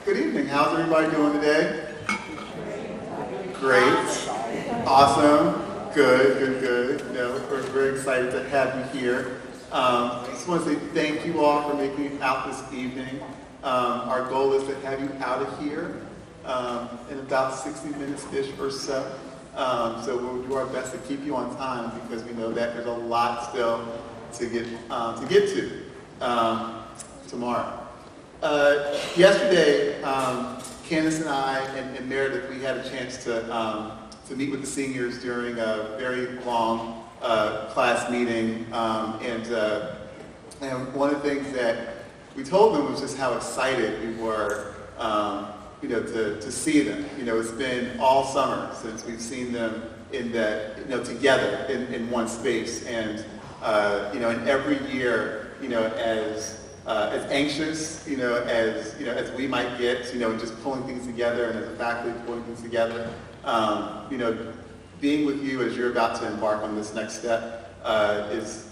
Good evening. How's everybody doing today? Great. Awesome. Good. You know, we're very excited to have you here. I just want to say thank you all for making it out this evening. Our goal is to have you out of here in about 60 minutes-ish or so. So we'll do our best to keep you on time because we know that there's a lot still to get to tomorrow. Yesterday, Candace and I and Meredith, we had a chance to meet with the seniors during a very long class meeting, and one of the things that we told them was just how excited we were, to see them. You know, it's been all summer since we've seen them together in one space, and and every year, as anxious, as we might get, just pulling things together, and as a faculty pulling things together, being with you as you're about to embark on this next step is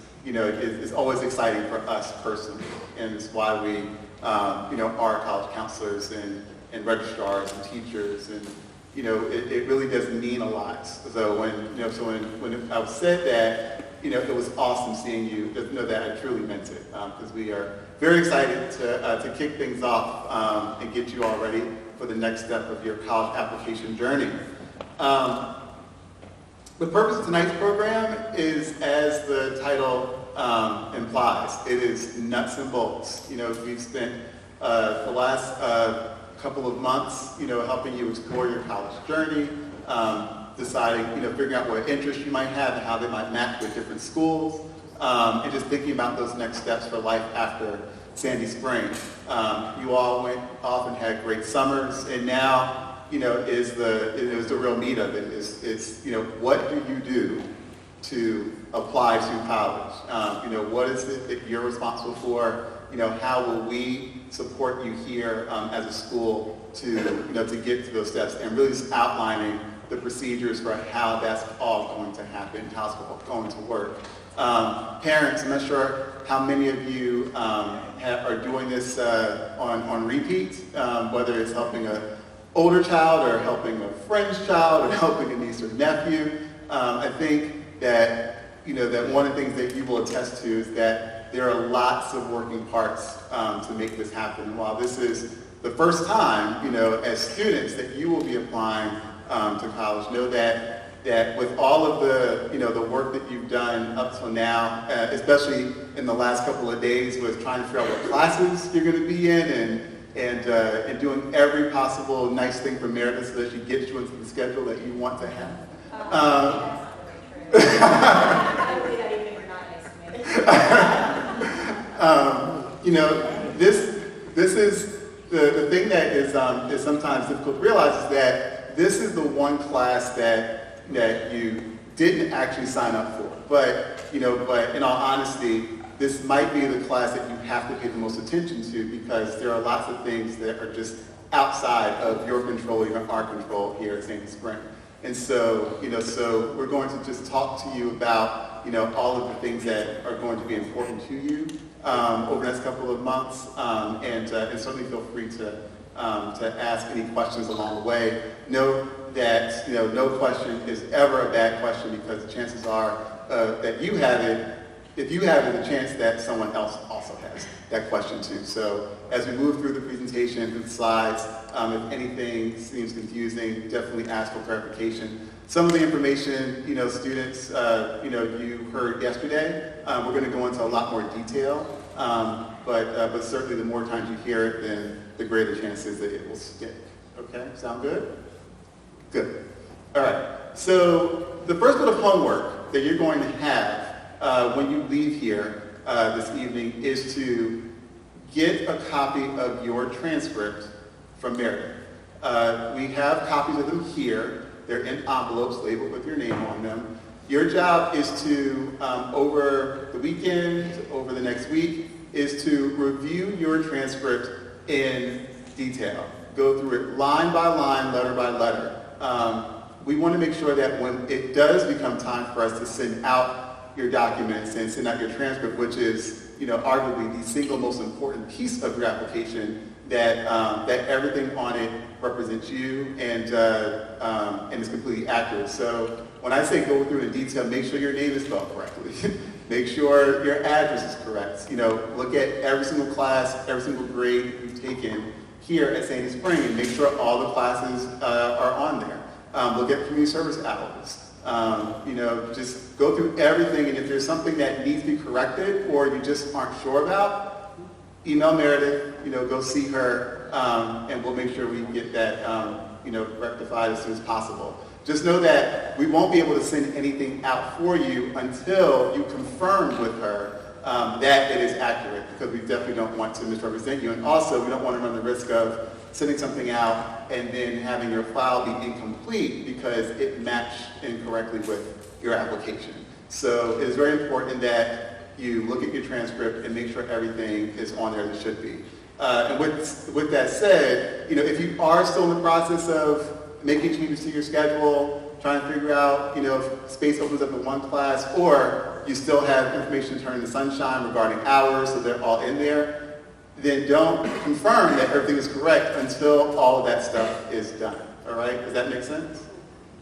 always exciting for us personally, and it's why we, are college counselors and registrars and teachers, and it really does mean a lot. So when I was said that, it was awesome seeing you. Just know that I truly meant it, because we are very excited to kick things off and get you all ready for the next step of your college application journey. The purpose of tonight's program is, as the title implies, it is nuts and bolts. We've spent the last couple of months, helping you explore your college journey, deciding, figuring out what interests you might have and how they might match with different schools, and just thinking about those next steps for life after Sandy Spring. You all went off and had great summers, and now, is the real meat of it. Is what do you do to apply to college? What is it that you're responsible for? How will we support you here as a school to get to those steps, and really just outlining the procedures for how that's all going to happen, how it's going to work. Parents, I'm not sure how many of you are doing this on repeat, whether it's helping an older child or helping a friend's child or helping a niece or nephew. I think that that one of the things that you will attest to is that there are lots of working parts to make this happen. And while this is the first time, as students that you will be applying to college, know that with all of the the work that you've done up till now, especially in the last couple of days with trying to figure out what classes you're going to be in, and doing every possible nice thing for Meredith so that she gets you into the schedule that you want to have. That's not true. That evening were not nice to me. This is the thing that is sometimes difficult to realize, is that this is the one class that you didn't actually sign up for. But in all honesty, this might be the class that you have to pay the most attention to, because there are lots of things that are just outside of your control, even our control here at Sandy Spring. And so, so we're going to just talk to you about, all of the things that are going to be important to you over the next couple of months, and certainly feel free to ask any questions along the way. Know that no question is ever a bad question, because the chances are that you have it. If you have it, the chance that someone else also has that question too. So as we move through the presentation, through the slides, if anything seems confusing, definitely ask for clarification. Some of the information, students, you heard yesterday, we're going to go into a lot more detail, but certainly the more times you hear it, then the greater chance is that it will stick. Okay, sound good? Good. All right, so the first bit of homework that you're going to have when you leave here this evening is to get a copy of your transcript from Meredith. We have copies of them here. They're in envelopes labeled with your name on them. Your job is to, over the weekend, over the next week, is to review your transcript in detail. Go through it line by line, letter by letter. We want to make sure that when it does become time for us to send out your documents and send out your transcript, which is arguably the single most important piece of your application, that everything on it represents you and is completely accurate. So when I say go through in detail, make sure your name is spelled correctly. Make sure your address is correct. Look at every single class, every single grade you've taken here at Sandy Spring, and make sure all the classes are on there. Look at community service hours. Just go through everything, and if there's something that needs to be corrected or you just aren't sure about, email Meredith, go see her, and we'll make sure we get that, rectified as soon as possible. Just know that we won't be able to send anything out for you until you confirm with her that it is accurate, because we definitely don't want to misrepresent you. And also, we don't want to run the risk of sending something out and then having your file be incomplete because it matched incorrectly with your application. So it is very important that you look at your transcript and make sure everything is on there as it should be. And with that said, if you are still in the process of making changes to your schedule, trying to figure out, if space opens up in one class, or you still have information to turn into sunshine regarding hours, so they're all in there, then don't confirm that everything is correct until all of that stuff is done. All right? Does that make sense?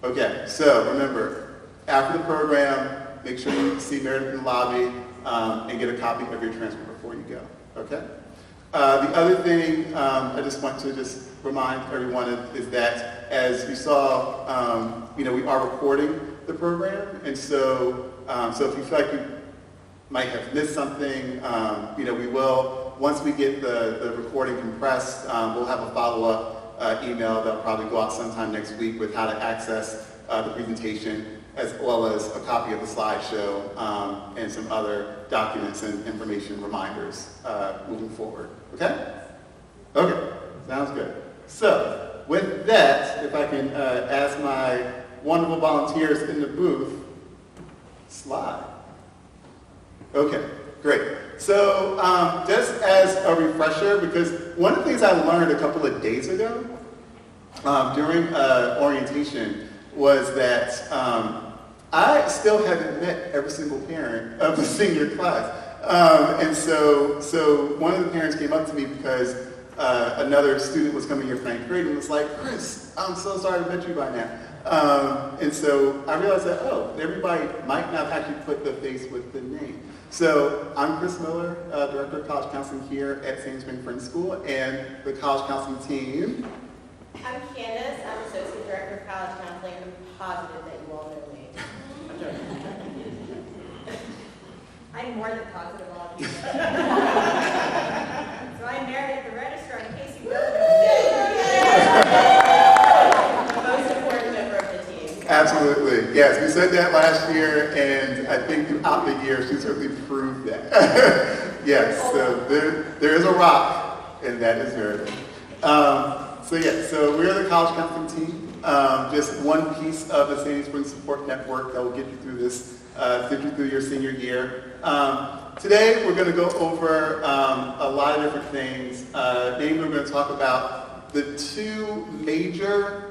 Okay, so remember, after the program, make sure you see Meredith in the lobby and get a copy of your transcript before you go. Okay? The other thing I just want to remind everyone is that, as you saw, we are recording the program, and so if you feel like you might have missed something, we will, once we get the recording compressed, we'll have a follow-up email that'll probably go out sometime next week with how to access the presentation, as well as a copy of the slideshow and some other documents and information reminders moving forward. Okay? Okay, sounds good. So, with that, if I can ask my wonderful volunteers in the booth, slide. Okay, great. So, just as a refresher, because one of the things I learned a couple of days ago during orientation was that I still haven't met every single parent of the senior class. And so one of the parents came up to me because another student was coming here for ninth grade and was like, "Chris, I'm so sorry I met you by now." And so I realized that, everybody might not actually put the face with the name. So I'm Chris Miller, Director of College Counseling here at Sandy Spring Friends School, and the College Counseling team. I'm Candace. I'm Associate Director of College Counseling. I'm positive that you all know me. I'm more than positive all of you. So I'm Meredith, the registrar, in case you don't know. The most important member of the team. Absolutely. Yes, we said that last year, and I think throughout the year she certainly proved that. Yes, so there is a rock, and that is Meredith. So we're the College Counseling team, just one piece of the Sandy Spring Support Network that will get you through this, get you through your senior year. Today we're going to go over a lot of different things. Namely, we're going to talk about the two major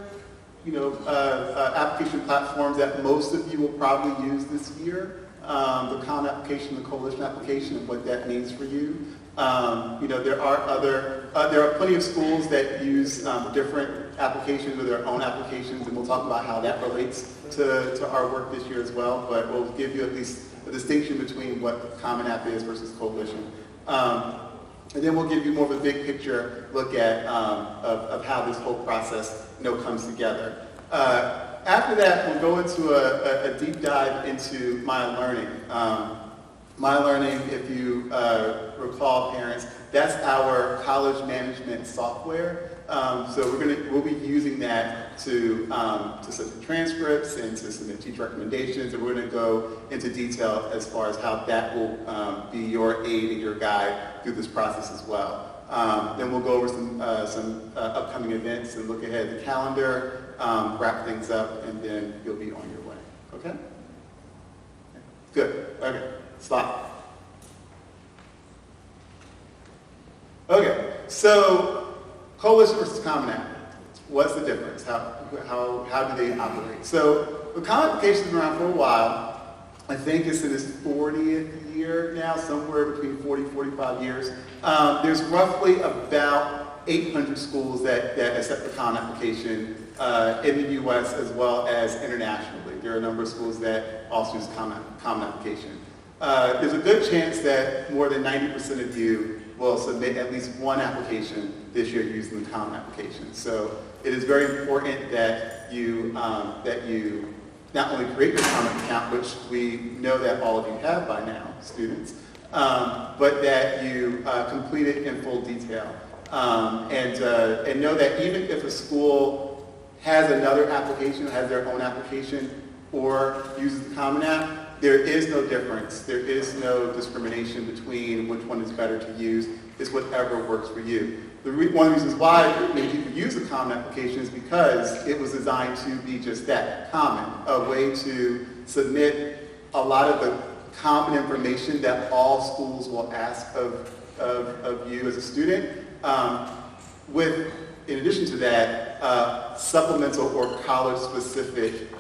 application platforms that most of you will probably use this year. The Common Application, the Coalition Application, and what that means for you. There are plenty of schools that use different applications or their own applications, and we'll talk about how that relates to our work this year as well, but we'll give you at least a distinction between what Common App is versus Coalition. And then we'll give you more of a big picture look at of how this whole process comes together. After that, we'll go into a deep dive into My Learning. My Learning, if you recall, parents, that's our college management software. So we'll be using that to submit transcripts and to submit teacher recommendations, and we're going to go into detail as far as how that will be your aid and your guide through this process as well. Then we'll go over some upcoming events and look ahead at the calendar, wrap things up, and then you'll be on your way. Okay? Good. Okay. Stop. Okay. So, Coalition versus Common App. What's the difference? How do they operate? So, the Common Application has been around for a while. I think it's in its 40th year now, somewhere between 40 and 45 years. There's roughly about 800 schools that accept the Common Application in the U.S. as well as internationally. There are a number of schools that also use Common Application. There's a good chance that more than 90% of you will submit at least one application this year using the Common Application. So it is very important that you not only create your Common account, which we know that all of you have by now, students, but that you complete it in full detail. And know that even if a school has another application, has their own application, or uses the Common App, there is no difference. There is no discrimination between which one is better to use. It's whatever works for you. One of the reasons why many people use the Common Application is because it was designed to be just that, common, a way to submit a lot of the common information that all schools will ask of you as a student, with, in addition to that, supplemental or college-specific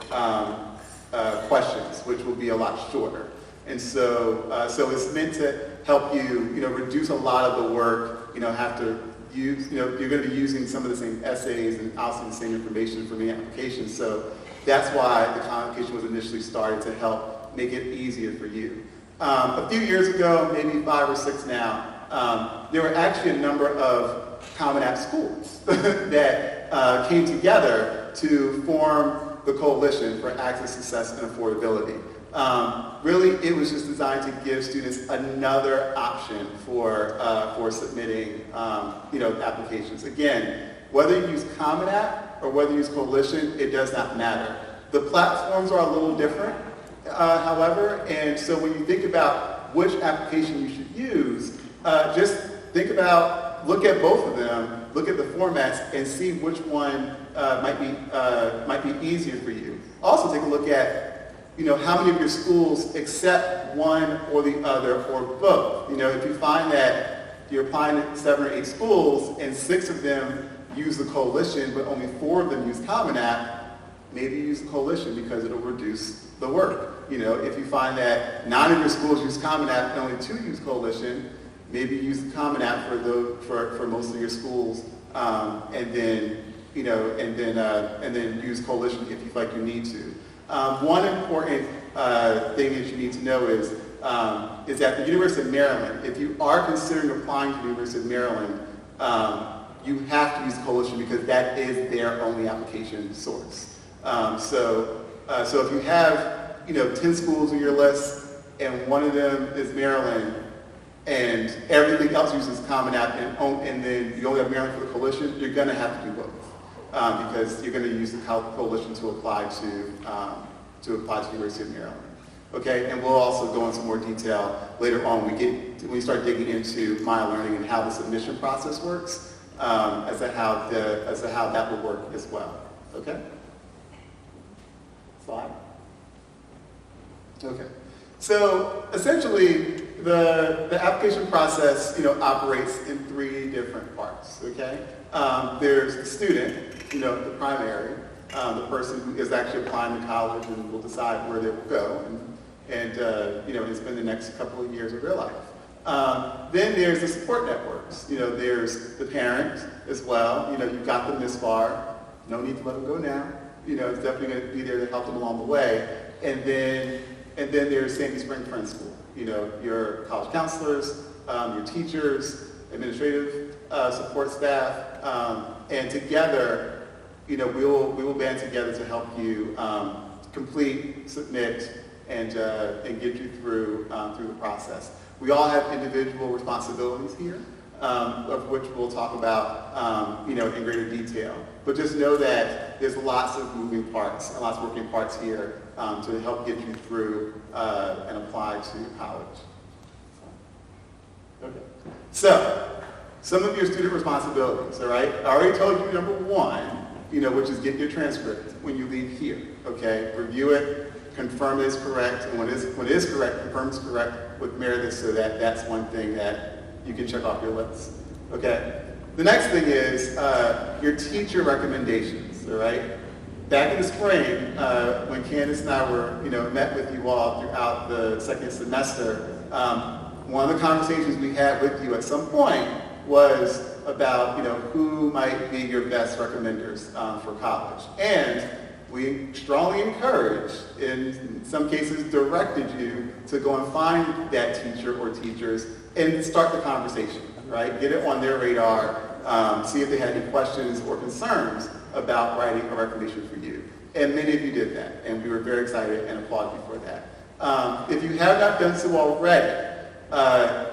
questions, which will be a lot shorter. And so, so it's meant to help you, reduce a lot of the work, have to use, you're going to be using some of the same essays and also the same information from the application. So that's why the Common Application was initially started, to help make it easier for you. A few years ago, maybe 5 or 6 now, there were actually a number of Common App schools that came together to form the Coalition for Access, Success, and Affordability. Really, it was just designed to give students another option for submitting, applications. Again, whether you use Common App or whether you use Coalition, it does not matter. The platforms are a little different, however, and so when you think about which application you should use, just think about, look at both of them, look at the formats, and see which one might be easier for you. Also, take a look at how many of your schools accept one or the other or both. If you find that you're applying to 7 or 8 schools and 6 of them use the Coalition but only 4 of them use Common App, maybe use the Coalition because it'll reduce the work. If you find that 9 of your schools use Common App and only 2 use Coalition, maybe use the Common App for most of your schools, and then use Coalition if you feel like you need to. One important thing that you need to know is that the University of Maryland, if you are considering applying to the University of Maryland, you have to use Coalition because that is their only application source. So if you have 10 schools on your list and one of them is Maryland and everything else uses Common App and then you only have Maryland for the Coalition, you're going to have to do both. Because you're going to use the Coalition to apply to the University of Maryland. Okay, and we'll also go into more detail later on when we start digging into Maya Learning and how the submission process works, as to how that will work as well. Okay. Slide. Okay. So essentially, the application process, operates in 3 different parts. Okay. There's the student, the primary, the person who is actually applying to college and will decide where they will go and spend the next couple of years of their life. Then there's the support networks. There's the parent as well. You've got them this far. No need to let them go now. It's definitely going to be there to help them along the way. And then there's Sandy Spring Friends School. Your college counselors, your teachers, administrative support staff, and together, we will band together to help you complete, submit, and get you through the process. We all have individual responsibilities here, of which we'll talk about in greater detail. But just know that there's lots of moving parts and lots of working parts here to help get you through and apply to college. Okay. So, some of your student responsibilities, all right? I already told you number 1, which is get your transcript when you leave here, okay? Review it, confirm it is correct, and when it is correct, confirm it's correct with Meredith, so that's one thing that you can check off your list, okay? The next thing is your teacher recommendations, all right? back in the spring, when Candace and I were, met with you all throughout the second semester, one of the conversations we had with you at some point was about, who might be your best recommenders for college. And we strongly encouraged, in some cases directed you to go and find that teacher or teachers and start the conversation, right? Get it on their radar, see if they had any questions or concerns about writing a recommendation for you. And many of you did that, and we were very excited and applaud you for that. If you have not done so already,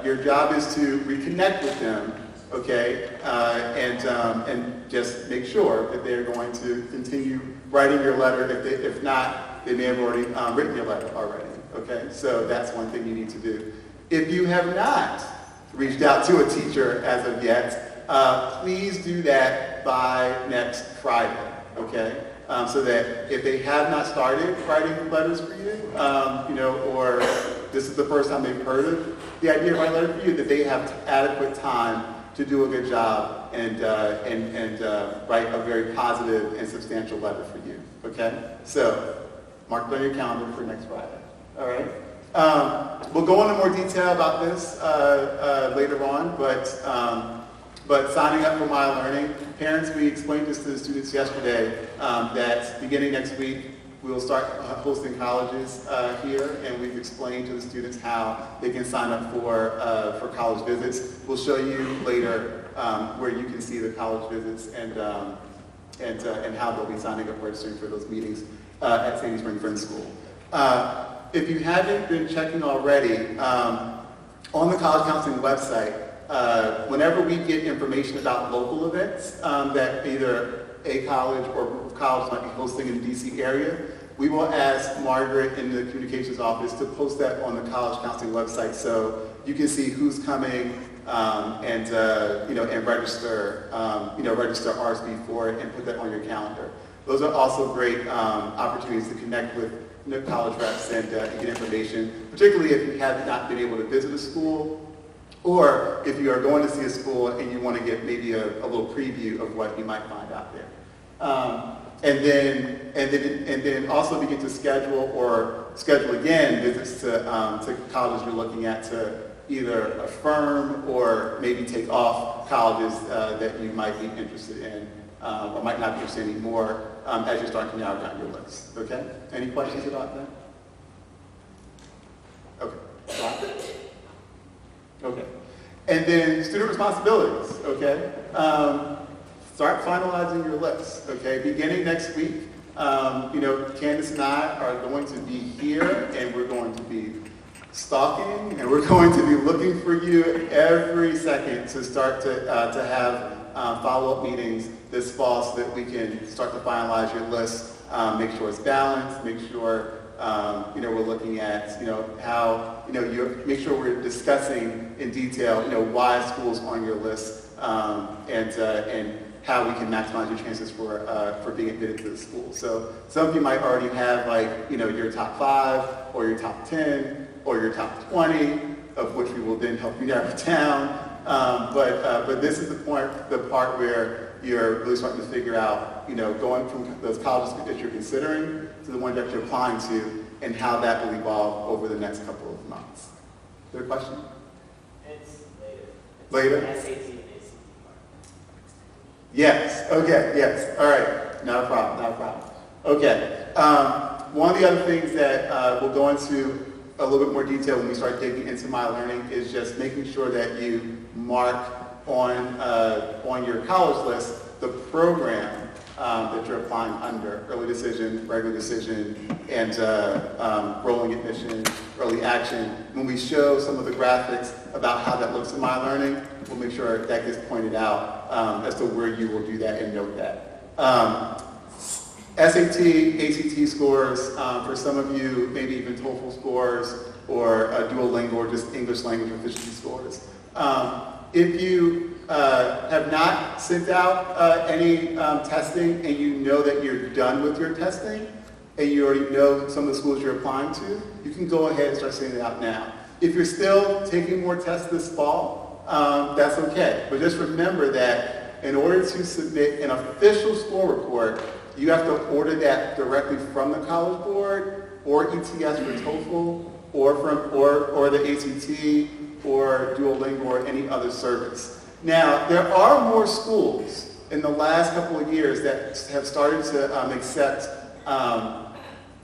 your job is to reconnect with them, okay, and just make sure that they're going to continue writing your letter. If not, they may have already written your letter already, okay? So that's one thing you need to do. If you have not reached out to a teacher as of yet, please do that by next Friday, okay? So that if they have not started writing letters for you, or this is the first time they've heard of the idea of writing a letter for you, that they have adequate time to do a good job and write a very positive and substantial letter for you, okay? So, mark it on your calendar for next Friday, all right? We'll go into more detail about this later on, but signing up for My Learning, parents, we explained this to the students yesterday, that beginning next week, we will start hosting colleges here, and we've explained to the students how they can sign up for college visits. We'll show you later where you can see the college visits and how they'll be signing up, registering for those meetings at Sandy Spring Friends School. If you haven't been checking already, on the College Counseling website, whenever we get information about local events that either a college or a group of colleges might be hosting in the DC area, we will ask Margaret in the communications office to post that on the College Counseling website so you can see who's coming and register RSV for it and put that on your calendar. Those are also great opportunities to connect with college reps and get information, particularly if you have not been able to visit a school, or if you are going to see a school and you want to get maybe a little preview of what you might find out there. And then also begin to schedule again visits to colleges you're looking at to either affirm or maybe take off colleges that you might be interested in or might not be interested in anymore as you're starting to narrow down your list. Okay? Any questions about that? Okay. Okay. And then student responsibilities, okay? Start finalizing your list, okay? Beginning next week, Candace and I are going to be here and we're going to be stalking and we're going to be looking for you every second to start to have follow-up meetings this fall so that we can start to finalize your list, make sure it's balanced, make sure we're looking at, how, make sure we're discussing in detail, why schools on your list, and how we can maximize your chances for being admitted to the school. So some of you might already have your top 5 or your top 10 or your top 20, of which we will then help you narrow down. But this is the part where you're really starting to figure out, going from those colleges that you're considering to the one that you're applying to, and how that will evolve over the next couple of months. Is there a question? It's later. Later? SAT and ACT. Yes. Okay. Yes. All right. Not a problem. Okay. One of the other things that we'll go into a little bit more detail when we start digging into My Learning is just making sure that you mark on your college list the program that you're applying under: early decision, regular decision, and rolling admission, early action. When we show some of the graphics about how that looks in My Learning, we'll make sure that gets pointed out as to where you will do that and note that. SAT, ACT scores, for some of you, maybe even TOEFL scores, or Duolingo, or just English language proficiency scores. If you have not sent out any testing and you know that you're done with your testing and you already know some of the schools you're applying to, you can go ahead and start sending it out now. If you're still taking more tests this fall, that's okay. But just remember that in order to submit an official score report, you have to order that directly from the College Board or ETS for TOEFL or the ACT or Duolingo or any other service. Now, there are more schools in the last couple of years that have started to accept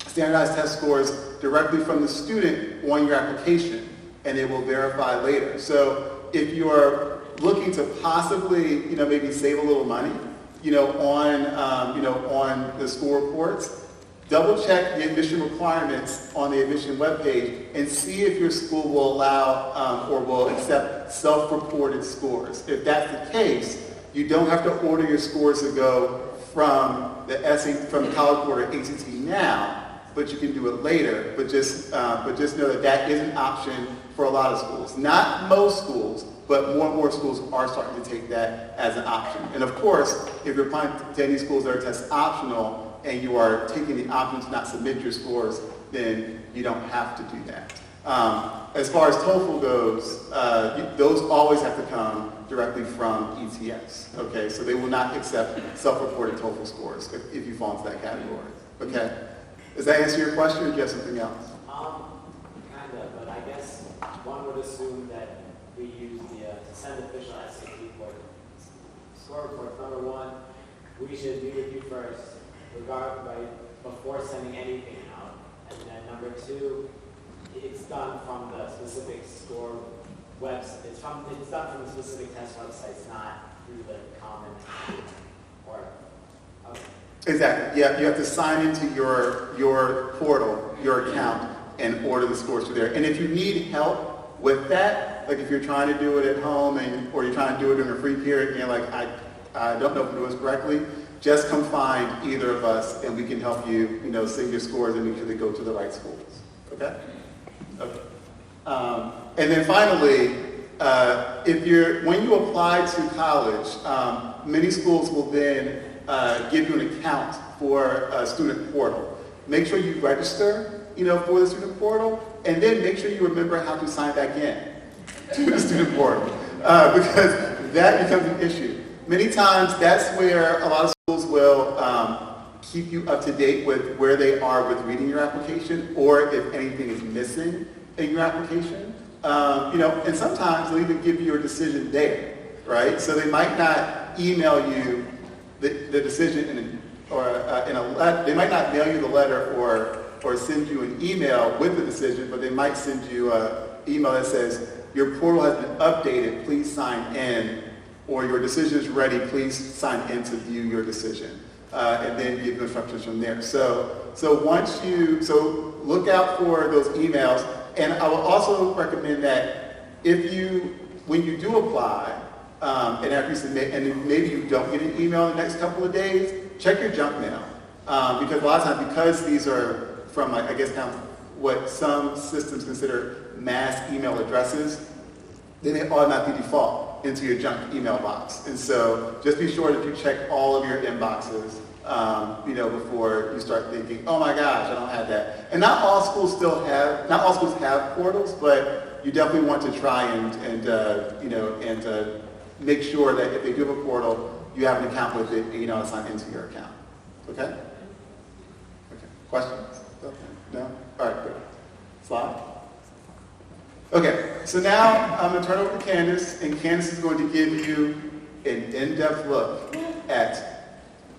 standardized test scores directly from the student on your application, and they will verify later. So if you're looking to possibly, maybe save a little money, on the school reports, double check the admission requirements on the admission webpage and see if your school will allow or will accept self-reported scores. If that's the case, you don't have to order your scores to go from the College Board or ACT now, but you can do it later. But just know that that is an option for a lot of schools. Not most schools, but more and more schools are starting to take that as an option. And of course, if you're applying to any schools that are test optional and you are taking the option to not submit your scores, then you don't have to do that. As far as TOEFL goes, those always have to come directly from ETS. Okay, so they will not accept self-reported TOEFL scores if you fall into that category. Okay, does that answer your question, or do you have something else? Kind of, but I guess one would assume that we use to send official SAT report, score reports. Number one, we should meet with you first, before sending anything out. And then number two, it's done from the specific score website. It's done from the specific test websites, not through the common or. Okay. Exactly. Yeah, you have to sign into your portal, your account, and order the scores through there. And if you need help with that, like if you're trying to do it at home or you're trying to do it in a free period, and you're like, I don't know if I'm doing this correctly, just come find either of us, and we can help you, send your scores and make sure they go to the right schools. Okay? Okay. And then finally, when you apply to college, many schools will then give you an account for a student portal. Make sure you register, for the student portal, and then make sure you remember how to sign back in to the student portal, because that becomes an issue. Many times, that's where a lot of schools will keep you up to date with where they are with reading your application, or if anything is missing in your application. And sometimes they'll even give you your decision there, right? So they might not email you the decision in a letter. They might not mail you the letter or send you an email with the decision, but they might send you an email that says, your portal has been updated, please sign in, or your decision is ready, please sign in to view your decision. And then give instructions from there. So look out for those emails. And I will also recommend that when you do apply, and after you submit, and maybe you don't get an email in the next couple of days, check your junk mail. Because a lot of times, because these are from, I guess, kind of what some systems consider mass email addresses, then they automatically default into your junk email box. And so just be sure that you check all of your inboxes, before you start thinking, oh my gosh, I don't have that. And not all schools have portals, but you definitely want to try and make sure that if they do have a portal, you have an account with it and you know how to sign into your account. Okay? Okay. Questions? Okay. No? All right, good. Slide. Okay, so now I'm going to turn over to Candace, and Candace is going to give you an in-depth look at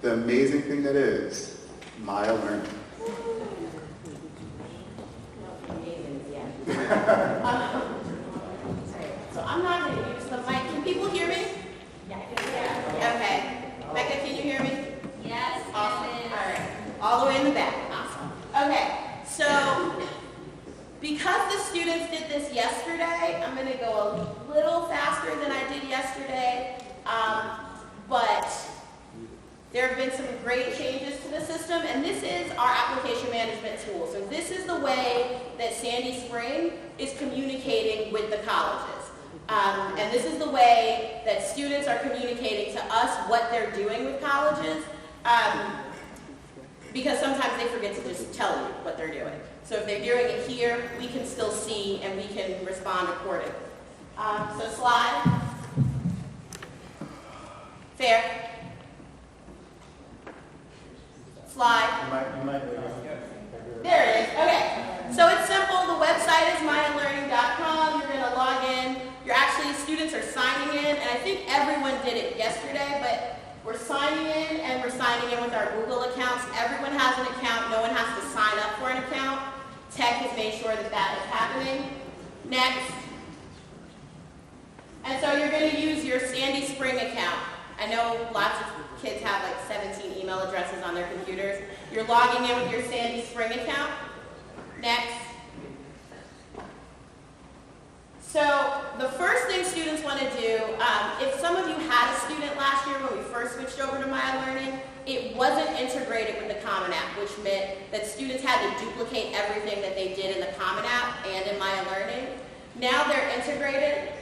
the amazing thing that is Maya Learning. So I'm not going to use the mic. Can people hear me? Yeah, I can hear you. Okay. Becca, can you hear me? Yes. Awesome. All right. All the way in the back. Awesome. Okay. So because the students did this yesterday, I'm going to go a little faster than I did yesterday. But there have been some great changes to the system, and this is our application management tool. So this is the way that Sandy Spring is communicating with the colleges. And this is the way that students are communicating to us what they're doing with colleges, because sometimes they forget to just tell you what they're doing. So if they're doing it here, we can still see and we can respond accordingly. So slide. Fair? Slide. There it is. Okay. So it's simple. The website is mylearning.com. You're going to log in. Students are signing in, and I think everyone did it yesterday, but we're signing in, and we're signing in with our Google accounts. Everyone has an account. No one has to sign up for an account. Tech has made sure that that is happening. Next. And so you're going to use your Sandy Spring account. I know lots of kids have like 17 email addresses on their computers. You're logging in with your Sandy Spring account. Next. So the first thing students want to do, if some of you had a student last year when we first switched over to Maya Learning, it wasn't integrated with the Common App, which meant that students had to duplicate everything that they did in the Common App and in Maya Learning. Now they're integrated.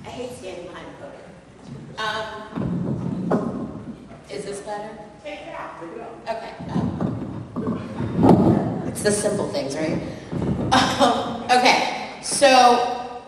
I hate standing behind the podium. Is this better? Take it out. Okay. It's the simple things, right? Okay, so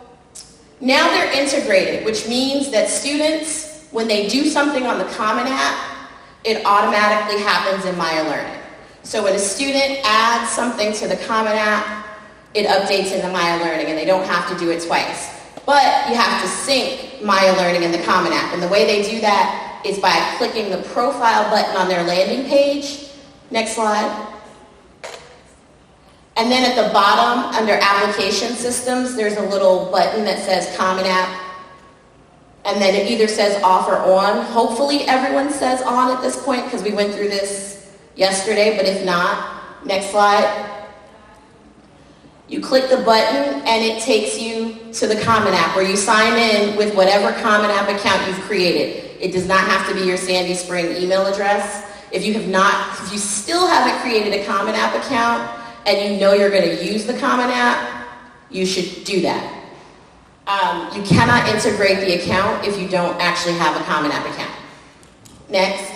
now they're integrated, which means that students, when they do something on the Common App, it automatically happens in Maya Learning. So when a student adds something to the Common App, it updates into Maya Learning, and they don't have to do it twice. But you have to sync Maya Learning and the Common App, and the way they do that is by clicking the profile button on their landing page. Next slide. And then at the bottom, under Application Systems, there's a little button that says Common App. And then it either says off or on. Hopefully everyone says on at this point, because we went through this yesterday, but if not, next slide. You click the button, and it takes you to the Common App, where you sign in with whatever Common App account you've created. It does not have to be your Sandy Spring email address. If you still haven't created a Common App account, and you know you're going to use the Common App, you should do that. You cannot integrate the account if you don't actually have a Common App account. Next.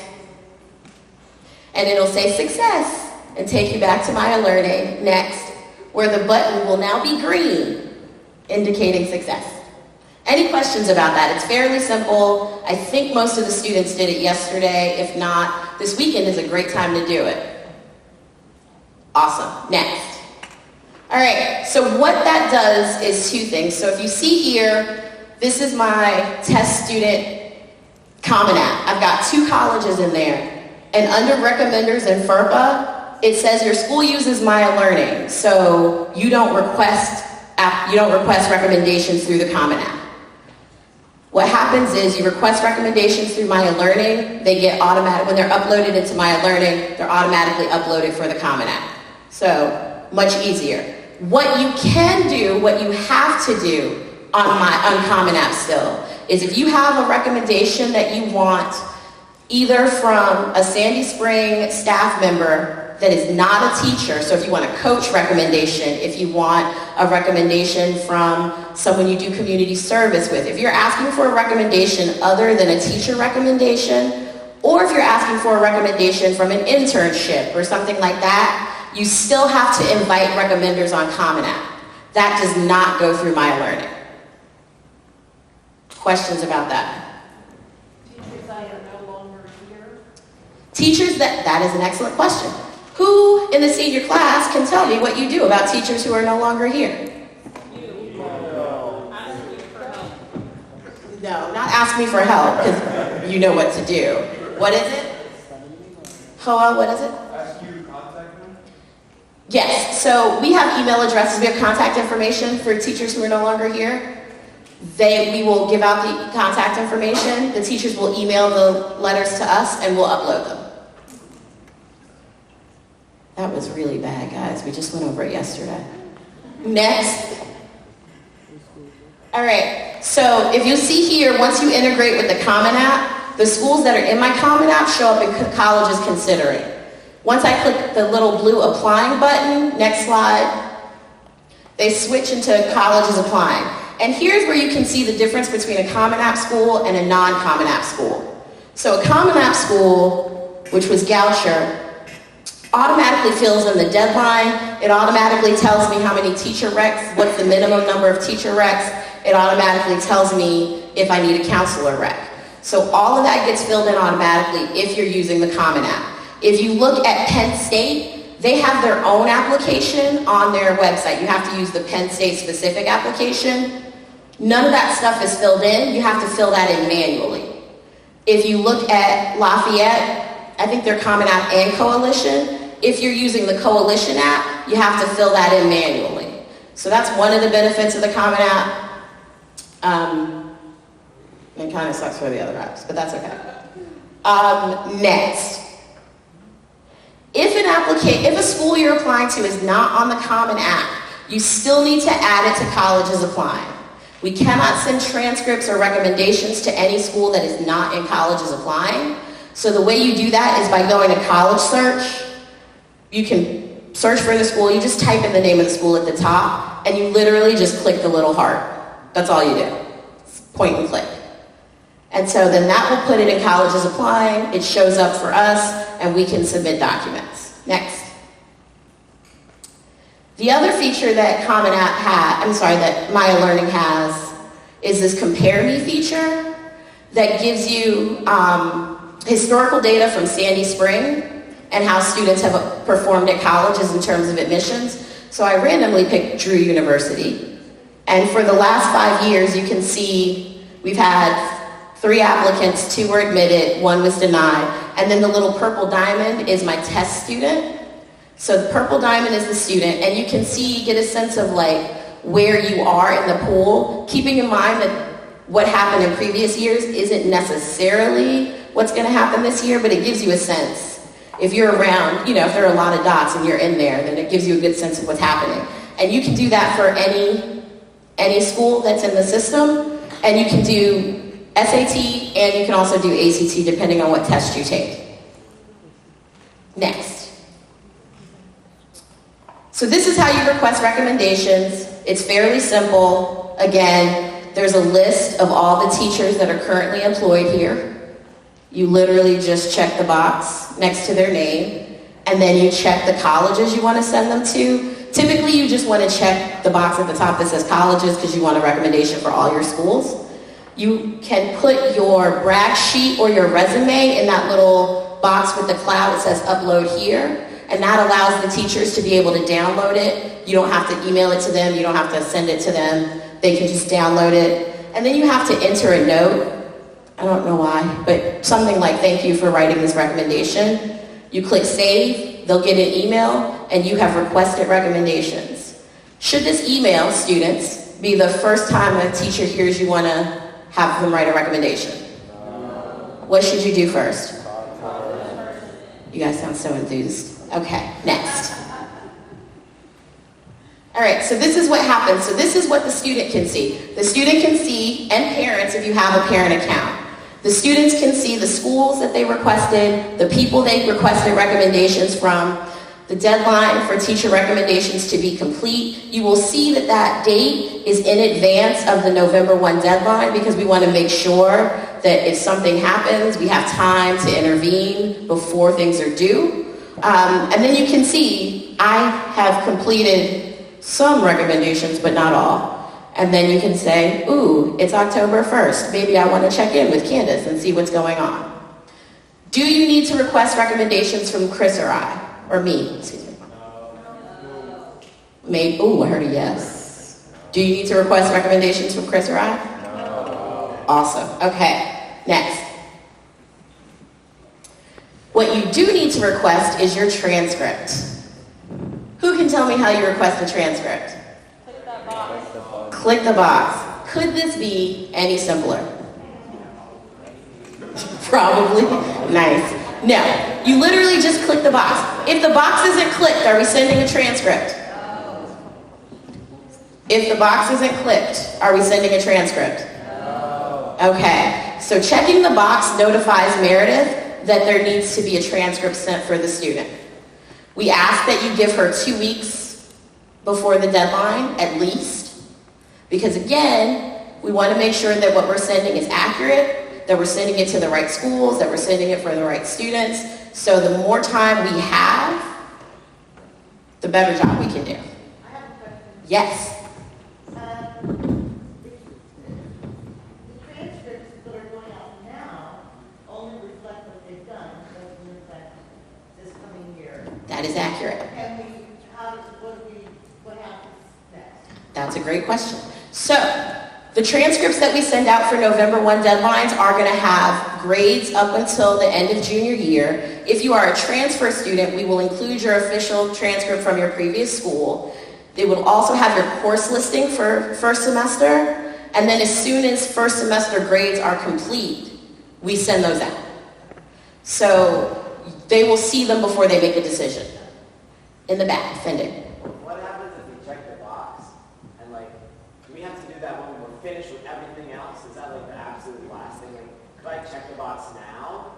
And it'll say success and take you back to Maya Learning. Next, where the button will now be green, indicating success. Any questions about that? It's fairly simple. I think most of the students did it yesterday. If not, this weekend is a great time to do it. Awesome. Next. All right, so what that does is two things. So if you see here, this is my test student Common App. I've got 2 colleges in there. And under recommenders in FERPA, it says your school uses Maya Learning, so you don't request recommendations through the Common App. What happens is you request recommendations through Maya Learning, they get automatic, when they're uploaded into Maya Learning, they're automatically uploaded for the Common App. So, much easier. What you can do, what you have to do on Common App still, is if you have a recommendation that you want either from a Sandy Spring staff member that is not a teacher, so if you want a coach recommendation, if you want a recommendation from someone you do community service with, if you're asking for a recommendation other than a teacher recommendation, or if you're asking for a recommendation from an internship or something like that, you still have to invite recommenders on Common App. That does not go through Maya Learning. Questions about that? Teachers that are no longer here? Teachers that is an excellent question. Who in the senior class can tell me what you do about teachers who are no longer here? No, not ask me for help, because you know what to do. What is it? Hoa, what is it? Ask you to contact them? Yes, so we have email addresses, we have contact information for teachers who are no longer here. We will give out the contact information, the teachers will email the letters to us, and we'll upload them. That was really bad, guys. We just went over it yesterday. Next. All right, so if you see here, once you integrate with the Common App, the schools that are in my Common App show up in colleges considering. Once I click the little blue applying button, next slide, they switch into colleges applying. And here's where you can see the difference between a Common App school and a non-Common App school. So a Common App school, which was Goucher, automatically fills in the deadline. It automatically tells me how many teacher recs, what's the minimum number of teacher recs. it automatically tells me if I need a counselor rec. So all of that gets filled in automatically if you're using the Common App. If you look at Penn State, they have their own application on their website. You have to use the Penn State specific application. None of that stuff is filled in. You have to fill that in manually. If you look at Lafayette, I think they're Common App and Coalition. If you're using the Coalition app, you have to fill that in manually. So that's one of the benefits of the Common App. It kind of sucks for the other apps, but that's okay. Next. If a school you're applying to is not on the Common App, you still need to add it to colleges applying. We cannot send transcripts or recommendations to any school that is not in colleges applying. So the way you do that is by going to college search. You can search for the school, you just type in the name of the school at the top, and you literally just click the little heart. That's all you do. Point and click. And so then that will put it in colleges applying, it shows up for us, and we can submit documents. Next. The other feature that Common App that Maya Learning has is this Compare Me feature that gives you historical data from Sandy Spring and how students have performed at colleges in terms of admissions. So I randomly picked Drew University. And for the last 5 years, you can see we've had 3 applicants, 2 were admitted, 1 was denied. And then the little purple diamond is my test student. So the purple diamond is the student, and you can see, get a sense of like where you are in the pool, keeping in mind that what happened in previous years isn't necessarily what's gonna happen this year, but it gives you a sense. If you're around, if there are a lot of dots and you're in there, then it gives you a good sense of what's happening. And you can do that for any school that's in the system, and you can do SAT, and you can also do ACT depending on what test you take. Next. So this is how you request recommendations. It's fairly simple. Again, there's a list of all the teachers that are currently employed here. You literally just check the box next to their name, and then you check the colleges you want to send them to. Typically, you just want to check the box at the top that says colleges because you want a recommendation for all your schools. You can put your brag sheet or your resume in that little box with the cloud that says upload here, and that allows the teachers to be able to download it. You don't have to email it to them, you don't have to send it to them, they can just download it. And then you have to enter a note, I don't know why, but something like thank you for writing this recommendation. You click save, they'll get an email, and you have requested recommendations. Should this email, students, be the first time a teacher hears you want to have them write a recommendation? What should you do first? You guys sound so enthused. Okay, next. All right, so this is what happens. So this is what the student can see. The student can see, and parents if you have a parent account. The students can see the schools that they requested, the people they requested recommendations from, the deadline for teacher recommendations to be complete. You will see that that date is in advance of the November 1 deadline because we want to make sure that if something happens, we have time to intervene before things are due. And then you can see I have completed some recommendations, but not all. And then you can say, ooh, it's October 1st. Maybe I want to check in with Candace and see what's going on. Do you need to request recommendations from Chris or I? Or me, excuse me. Maybe, ooh, I heard a yes. Do you need to request recommendations from Chris or I? No. Awesome, okay, next. What you do need to request is your transcript. Who can tell me how you request a transcript? Click that box. Click the box. Could this be any simpler? Probably. Nice. No, you literally just click the box. If the box isn't clicked, are we sending a transcript? If the box isn't clicked, are we sending a transcript? Okay, so checking the box notifies Meredith that there needs to be a transcript sent for the student. We ask that you give her 2 weeks before the deadline, at least, because again, we want to make sure that what we're sending is accurate, that we're sending it to the right schools, that we're sending it for the right students. So the more time we have, the better job we can do. I have a question. Yes. That is accurate. And what happens next? That's a great question. So, the transcripts that we send out for November 1 deadlines are going to have grades up until the end of junior year. If you are a transfer student, we will include your official transcript from your previous school. They will also have your course listing for first semester. And then as soon as first semester grades are complete, we send those out. So they will see them before they make a decision. In the back, Fendi. What happens if we check the box and like, do we have to do that when we're finished with everything else? Is that like the absolute last thing? Like, could I check the box now?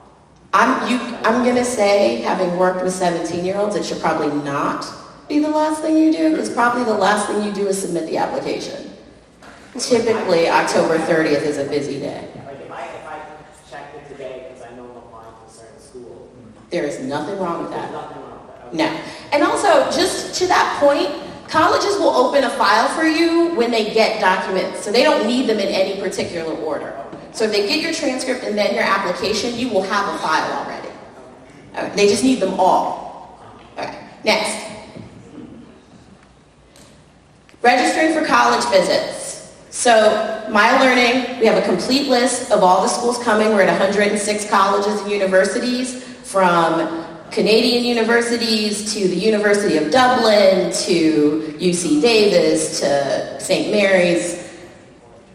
I'm gonna say, having worked with 17-year-olds, it should probably not be the last thing you do, because probably the last thing you do is submit the application. Typically, October 30th is a busy day. Like if I checked it today because I know I'm applying to a certain school, There is nothing wrong with there's that. nothing wrong with that. Okay. No. And also, just to that point, colleges will open a file for you when they get documents, so they don't need them in any particular order. So if they get your transcript and then your application, you will have a file already. Okay. They just need them all. Okay. Next. Registering for college visits. So, My Learning, we have a complete list of all the schools coming. We're at 106 colleges and universities, from Canadian universities to the University of Dublin to UC Davis to St. Mary's.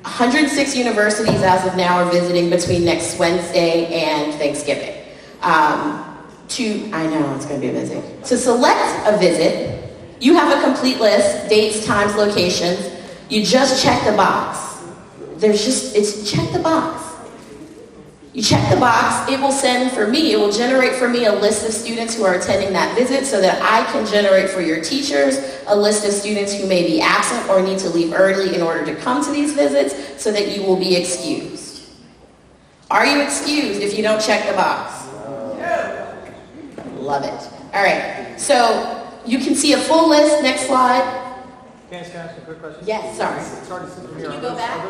106 universities as of now are visiting between next Wednesday and Thanksgiving. I know it's going to be busy. To select a visit, you have a complete list, dates, times, locations. You just check the box. It's check the box. You check the box, it will generate for me a list of students who are attending that visit so that I can generate for your teachers a list of students who may be absent or need to leave early in order to come to these visits so that you will be excused. Are you excused if you don't check the box? Love it. All right, so you can see a full list. Next slide. Can I ask a quick question? Yes, sorry. It's hard to see from here. Can you go back?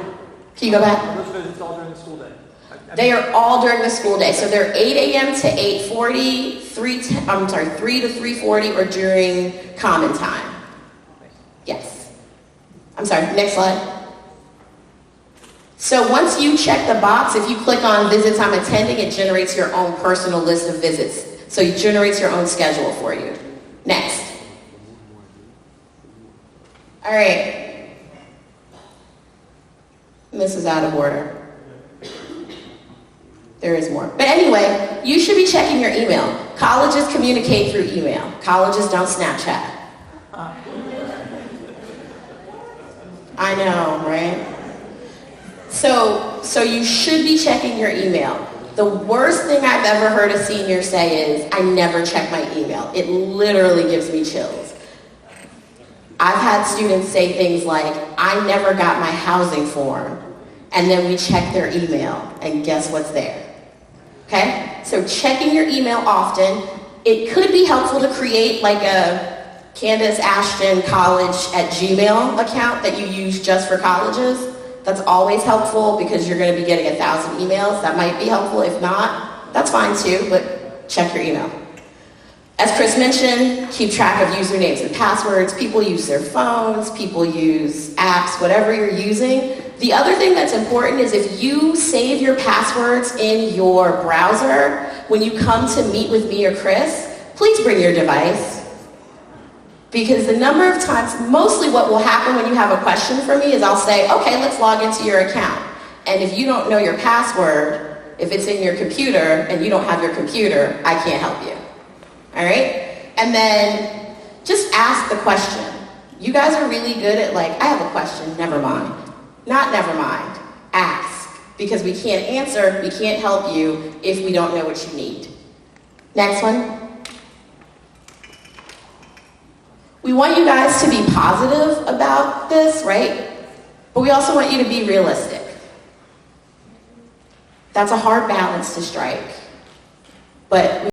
Can you go back? Are those visits all during the school day? They are all during the school day. So they're 8 a.m. to 8:40, 3 to 3:40, or during common time. Yes. I'm sorry, next slide. So once you check the box, if you click on visits I'm attending, it generates your own personal list of visits. So it generates your own schedule for you. Next. All right. This is out of order. There is more. But anyway, you should be checking your email. Colleges communicate through email. Colleges don't Snapchat. I know, right? So you should be checking your email. The worst thing I've ever heard a senior say is, I never check my email. It literally gives me chills. I've had students say things like, I never got my housing form. And then we check their email, and guess what's there? Okay? So checking your email often. It could be helpful to create like a Candace Ashton College at Gmail account that you use just for colleges. That's always helpful because you're going to be getting 1,000 emails. That might be helpful. If not, that's fine too, but check your email. As Chris mentioned, keep track of usernames and passwords. People use their phones, people use apps, whatever you're using. The other thing that's important is if you save your passwords in your browser, when you come to meet with me or Chris, please bring your device. Because the number of times, mostly what will happen when you have a question for me is I'll say, okay, let's log into your account. And if you don't know your password, if it's in your computer and you don't have your computer, I can't help you. All right? And then just ask the question. You guys are really good at like, I have a question, never mind. Not never mind, ask. Because we can't answer, we can't help you if we don't know what you need. Next one. We want you guys to be positive about this, right? But we also want you to be realistic. That's a hard balance to strike. But